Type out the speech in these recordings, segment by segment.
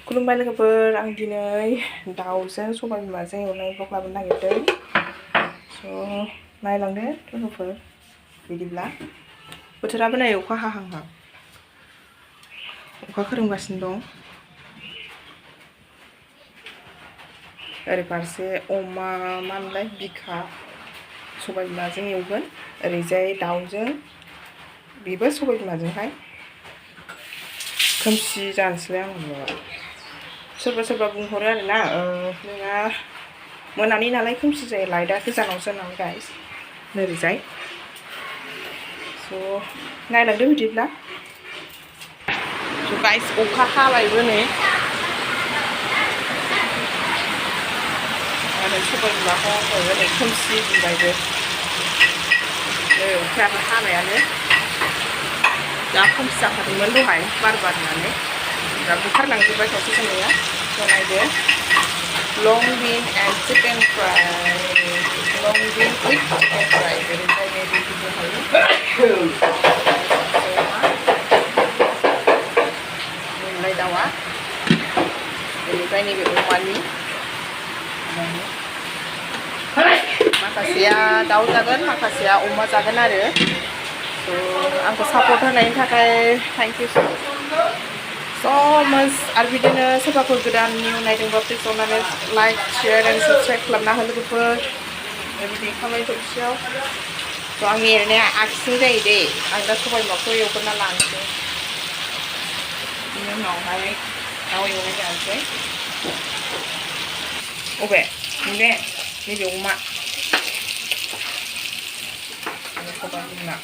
खुलुमबाय लोगोफोर, आं दिनै दाउजों सबाय बिमाजों एवनाय ब्लग लाबोनो नागिरदों। नायलांदो लोगोफोर। बिदिब्ला बोथोराबो नै अखा हाहांहां, अखा खोरोमगासिनो दं। ओरै फारसे अमा मानलाय बिखा सबाय बिमाजों एवगोन, ओरैजाय दाउजों बेबो सबाय बिमाजोंहाय। खोमसि जानोसैलाय आं माबा सोरबा सोरबा बुंहरो आरोना नोंहा मोनानि नालाय खोमसि जायो, लाइटआ गोजानावसो नालाय गाइस नोरैजाय। नायलांदो बिदिब्ला। गाइस अखा हाबायबो नै, आरो सबाय बिमाखौ नै खोमसि बुंबायबो। अखायाबो हाबायानो जा खोमसि जाखादोंमोन दहाय बार बारनानै, दा बुखारलांजोब्बाय खावसे जोंनिया। नायदो, लं बिन एन्ड चिकेन फ्राय, लं बिन उइथ चिकेन फ्राय। ओरैजाय बिदिबो हायो मोनलाय दाउआ, बेनिफ्राय नैबे अमानि माखासेया दाउ जागोन, माखासेया अमा जागोन आरो। आंखौ सापर्ट होनायनि थाखाय थेंक इउ स' माच। आरो बिदिनो सोरबाफोर गोदान निउ नायदोंबा प्लिज अननानै लाइक, शेयार एन्ड साबस्क्राइब खालामना हो लोगोफोर। बिदि खालामनाय जोबसेयाव आंनि एरनाया आगसिथिं जायो दे। आं दा सबाय बिमाखौ एवग्रोना लानोसै, बिनि उनावहाय दाउ एवनाय जानोसै। अबे नैबे अमा सबाय बिमा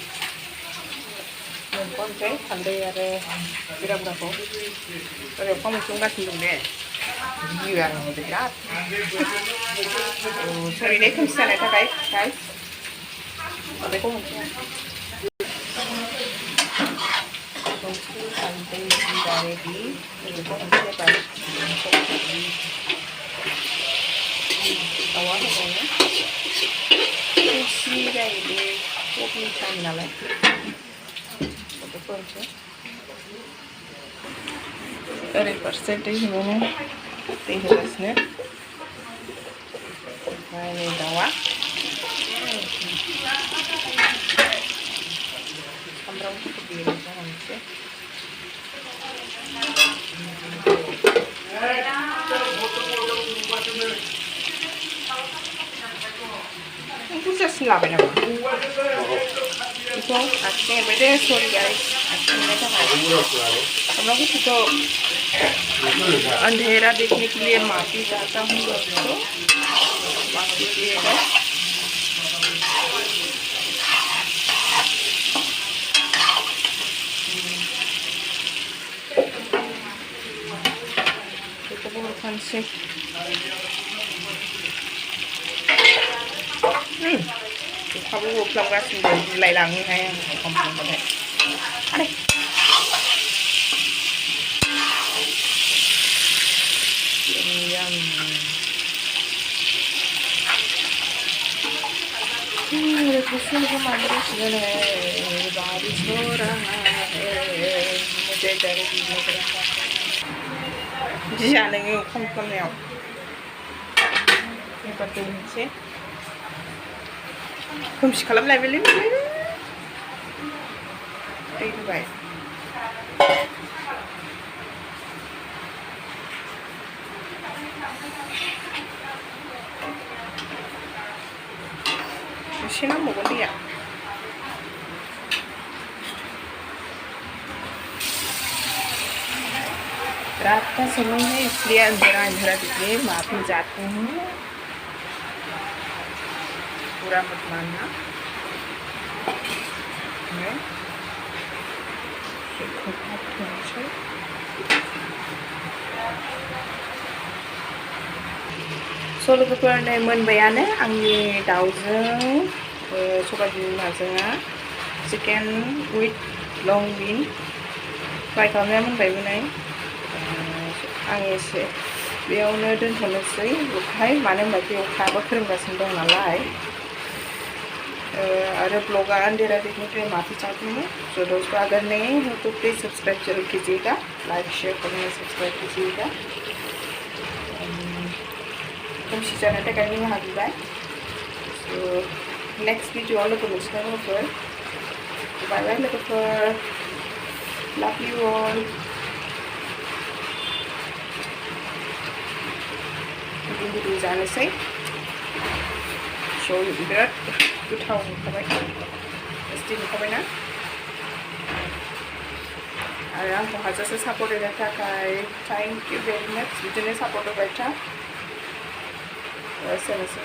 मोनफानोसै, हालदै आरो जिरा गुराखौ ओरै अखा मोनफ्लांगासिनो दं दे, गियो आङो बिराद। सरि दे खोमसि जानायनि थाखाय गाइस। बेखौ मोनसै आं संख्रि हालदै जिरा रेडि। बेखौ मोनसे होबाय, दाउआ होबावनो खोमसि जायो बे हरनि टाइम नालाय। बेखौ होनोसै, ओरै फारसे दै होबावनो, दै होगासिनो। ओमफ्राय नै दाउआ सामब्राम गुफुर देनायखौ होनोसै। बुरजासिन लाबाय नामा? बेखौ आखिजों एरबाय दे, सरि गाइस आखिजों एरनायनि थाखाय। सामब्राम गुफुरखौ अंधेरा देखने के लिए माफी चाहता हूँ दोस्तों, माफ कीजिएगा। बेखौबो हरफानोसै। अखाबो होफ्लांगासिनो दं, बिलाइलाङोहाय आं अखा मोनफ्लांबाथाय। आरे कृष्ण मंदिर है, बारिश हो रहा है, मुझे डर भी लग रहा है। गिया नोङो अखा मोनफ्लांनायाव। एबार दै होनोसै, खोमसि खालामलायबायलै दै होबाय। एसे नांबावगोन दैया। रात का समय है इसलिए अंधेरा अंधेरा दिखे, माफी चाहती हूँ, पूरा मत मानना। स' लोगोफोर नै मोनबायानो आंनि दाउजों सबाय बिमाजोंआ, चिकेन उइथ लं बिन फ्राय खालामनाया मोनबायबो नै। आं एसे बेयावनो दोनथ'नोसै ओमफ्राय, मानो होनबा बे अखायाबो खोरोमगासिनो दं नालाय। और ब्लॉगा अंधेरा देखने के लिए माफ़ी चाहती हूँ। तो दोस्तों अगर नए हो तो प्लीज़ सब्सक्राइब जरूर कीजिएगा, लाइक शेयर करें, सब्सक्राइब कीजिएगा। खोमसि जानो थाखाय निमाहा बिबाय। So नेक्स्ट भिडिअआव लोगो मोनसिगोन लोगोफोर। बाय बाय लोगोफोर, लाभ इउ अल। गुदुं जानोसै। स' बिराद गोथाव नुखाबाय, टेस्टि नुखाबायना। आरो आंखौ हाजासे सापर्ट होनो थाखाय थैंक इउ भेरि माच। बिदिनो सापर्ट होबाय था। एसेनोसै।